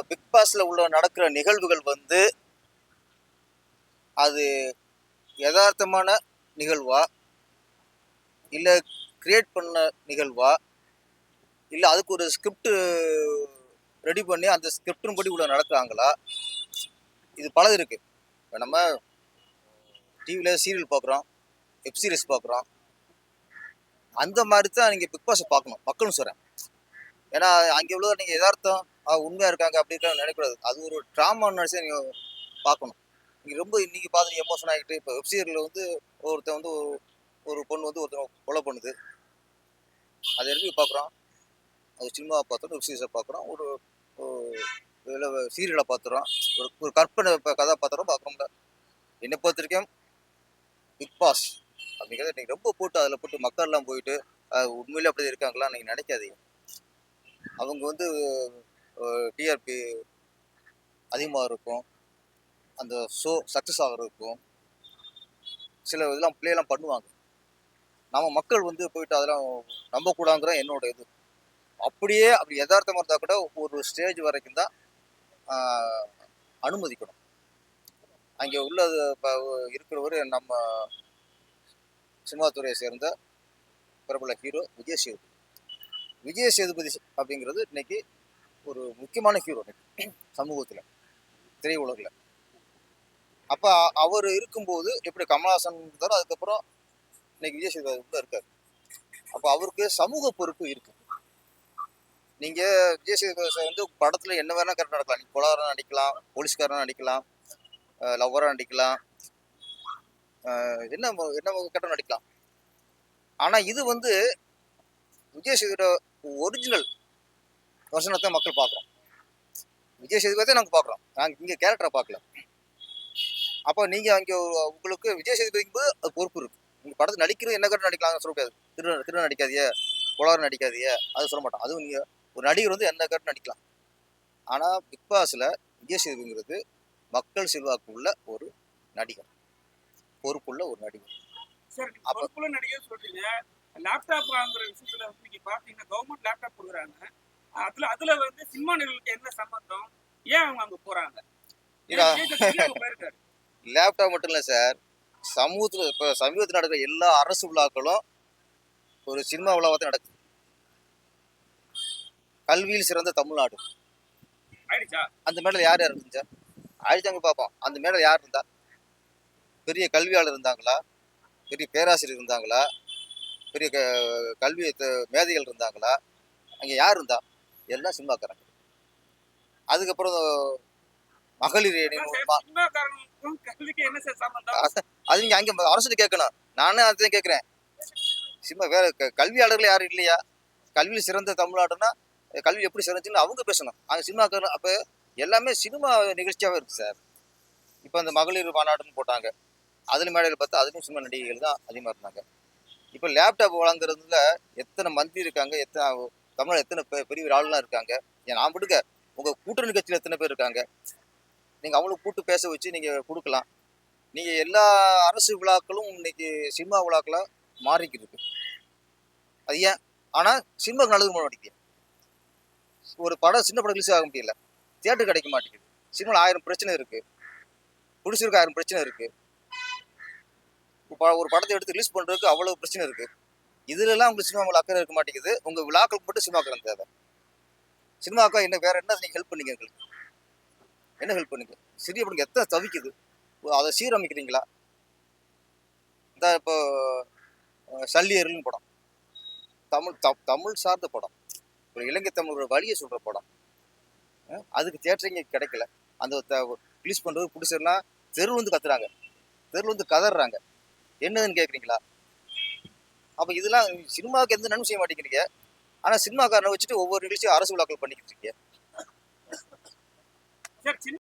Big பாஸ்ல உள்ள நடக்கிற நிகழ்வுகள் வந்து அது யதார்த்தமான நிகழ்வா, இல்லை கிரியேட் பண்ண நிகழ்வா, இல்லை அதுக்கு ஒரு ஸ்கிரிப்ட் ரெடி பண்ணி அந்த ஸ்கிரிப்டின் படி உள்ள நடக்கிறாங்களா, இது பலது இருக்கு. இப்போ நம்ம டிவியில் சீரியல் பார்க்குறோம், வெப் சீரிஸ் பார்க்குறோம், அந்த மாதிரி தான் நீங்கள் பிக் பாஸை பார்க்கணும், மக்கள்னு சொல்கிறேன். ஏன்னா அங்கே உள்ள நீங்கள் யதார்த்தம் உண்மையாக இருக்காங்க அப்படி இருக்காங்க நினைக்கூடாது. அது ஒரு ட்ராமா நினச்சி நீங்கள் பார்க்கணும். நீங்கள் ரொம்ப இன்றைக்கி பார்த்து எமோஷன் ஆகிட்டு, இப்போ வெப் சீரியலில் வந்து ஒருத்தன் வந்து ஒரு பொண்ணு வந்து ஒருத்தன் கொலை பண்ணுது, அதை எப்படி பார்க்குறோம்? அது சினிமாவை பார்த்துறோம், வெப் சீரிஸை பார்க்குறோம், ஒரு சீரியலை பார்த்துறோம், ஒரு கற்பனை கதாபாத்திரம் பார்க்குறோம்ல. என்னை பொறுத்த வரைக்கும் பிக் பாஸ் அப்படிங்கிறத நீங்கள் ரொம்ப போட்டு அதில் போட்டு மக்கள்லாம் போயிட்டு உண்மையிலே அப்படி இருக்காங்களா நீங்கள் நினைக்காதீங்க. அவங்க வந்து டிஆர்பி அதிகமாக இருக்கும், அந்த ஷோ சக்ஸஸ் ஆகிறதுக்கும் சில இதெல்லாம் பிளேலாம் பண்ணுவாங்க. நம்ம மக்கள் வந்து போயிட்டு அதெல்லாம் நம்பக்கூடாங்கிற என்னோட இது. அப்படியே அப்படி யதார்த்தமாக இருந்தால் கூட ஒரு ஸ்டேஜ் வரைக்கும் தான் அனுமதிக்கணும். அங்கே உள்ளது இப்போ இருக்கிறவர் நம்ம சினிமா துறையை சேர்ந்த பிரபல ஹீரோ விஜய் சேதுபதி. விஜய் சேதுபதி அப்படிங்கிறது இன்னைக்கு ஒரு முக்கியமான ஹீரோ சமூகத்தில், திரையுலகில். அப்போ அவர் இருக்கும்போது எப்படி கமல்ஹாசன் இருந்தாரோ அதுக்கப்புறம் இன்னைக்கு விஜய் சேதுபதி கூட இருக்கார். அப்போ அவருக்கு சமூக பொறுப்பு இருக்கு. நீங்கள் விஜய் சேதுபதி வந்து படத்தில் என்ன வேணால் கரெக்டாக நடக்கலாம். நீங்கள் கொலாராக நடிக்கலாம், போலீஸ்காரனாக நடிக்கலாம், லவ்வராக நடிக்கலாம், என்ன என்ன கரெக்டாக நடிக்கலாம். ஆனால் இது வந்து விஜய் சேதுபதியோட ஒரிஜினல் வசனத்தை மக்கள் பார்க்குறோம். விஜய் சேதுபதியை நாங்கள் பார்க்குறோம், நாங்கள் இங்கே கேரக்டரை பார்க்கல. அப்போ நீங்கள் அங்கே உங்களுக்கு விஜய் சேதுபதிக்கு அது பொறுப்பு இருக்குது. நீங்கள் படத்தை நடிக்கிறது என்ன கரெக்டாக நடிக்கலாம்னு சொல்ல முடியாது. திரு நடிக்காதிய, கொலாறு நடிக்காதிய, அது சொல்ல மாட்டோம். அதுவும் நீங்கள் ஒரு நடிகர் வந்து என்ன கரெக்டாக நடிக்கலாம். ஆனால் பிக் பாஸில் விஜய் சேதுபதிங்கிறது மக்கள் செல்வாக்கு உள்ள ஒரு நடிகர், பொறுப்புள்ள ஒரு நடிகர். சார், பொறுப்புள்ள நடிகர் சொல்றீங்க. லேப்டாப் வாங்குற விஷயத்துல வந்து நீங்க பாத்தீங்கன்னா கவர்மெண்ட் லேப்டாப் கொடுக்குறாங்க. அதுல வந்து சினிமா நிகழ்வுக்கு என்ன சம்பந்தம்? ஏன் அவங்க அங்க போறாங்க? லேப்டாப் மட்டும் இல்லை சார், சமூகத்தில் இப்போ சமீபத்தில் நடக்கிற எல்லா அரசு விழாக்களும் ஒரு சினிமா விழாவாக தான் நடக்குது. கல்வியில் சிறந்த தமிழ்நாடு அந்த மேடல் யார் யார் இருந்துச்சா? ஆயிடுச்சாங்க பார்ப்போம். அந்த மேடல் யார் இருந்தா? பெரிய கல்வியாளர் இருந்தாங்களா, பெரிய பேராசிரியர் இருந்தாங்களா, பெரிய கல்வி மேதைகள் இருந்தாங்களா? அங்கே யார் இருந்தா? எல்லாம் சினிமாக்காரங்க. அதுக்கப்புறம் மகளிர் அது நீங்க அங்கே அரசு கேட்கணும். நானே அதுதான் கேட்குறேன். சினிமா வேற கல்வியாளர்கள் யாரும் இல்லையா? கல்வியில் சிறந்த தமிழ்நாடுன்னா கல்வி எப்படி சிறந்துச்சுன்னு அவங்க பேசணும். அங்கே சினிமாக்காரன். அப்போ எல்லாமே சினிமா நிகழ்ச்சியாகவே இருக்குது சார். இப்போ அந்த மகளிர் மாநாடுன்னு போட்டாங்க, அதில் மேடையில் பார்த்தா அதுலேயும் சினிமா நடிகைகள் தான் அதிகமாக இருந்தாங்க. இப்போ லேப்டாப் வழங்குறதுல எத்தனை மந்திரி இருக்காங்க, எத்தனை தமிழ் எத்தனை பெரிய ஆளுலாம் இருக்காங்க. நான் விடுங்க, உங்கள் கூட்டணி கட்சியில் எத்தனை பேர் இருக்காங்க, நீங்கள் அவங்களுக்கு கூட்டு பேச வச்சு நீங்கள் கொடுக்கலாம். நீங்கள் எல்லா அரசு விழாக்களும் இன்னைக்கு சினிமா விழாக்களாக மாறிக்கிட்டு இருக்கு. அது ஏன்? ஆனால் சினிமாவுக்கு நல்லது பண்ண மாட்டேங்குது. ஒரு படம் சின்ன படம் ரிலீஸ் ஆக முடியல, தியேட்டர் கிடைக்க மாட்டேங்குது. சினிமாவில் 1000 பிரச்சனை இருக்குது, பிடிச்சிருக்கு 1000 பிரச்சனை இருக்குது. ஒரு படத்தை எடுத்து ரிலீஸ் பண்ணுறதுக்கு அவ்வளோ பிரச்சனை இருக்குது. இதுலலாம் உங்களுக்கு சினிமாவில் அக்கறை இருக்க மாட்டேங்குது. உங்கள் விழாக்களுக்கு மட்டும் சினிமாக்கள் தேவை. சினிமாக்கா என்ன வேறு என்ன நீங்கள் ஹெல்ப் பண்ணிங்க? எங்களுக்கு என்ன ஹெல்ப் பண்ணிங்க? சிறிய படம் எத்தனை தவிக்குது, அதை சீரமைக்கிறீங்களா? இந்த இப்போ சல்லியர்னு படம், தமிழ் சார்ந்த படம், ஒரு இலங்கை தமிழோட வழியை சொல்கிற படம், அதுக்கு தியேட்டரிங்க கிடைக்கல. அந்த ரிலீஸ் பண்ணுறது பிடிச்சிருந்தா தெரு வந்து கத்துறாங்க, தெரு வந்து கதறாங்க. என்னதுன்னு கேட்குறீங்களா? அப்போ இதெல்லாம் சினிமாவுக்கு எந்த நன்மை செய்ய மாட்டேங்கிறீங்க. ஆனால் சினிமாக்காரனை வச்சுட்டு ஒவ்வொரு நிகழ்ச்சியும் அரசு விழாக்கள் பண்ணிக்கிட்டு இருக்கீங்க.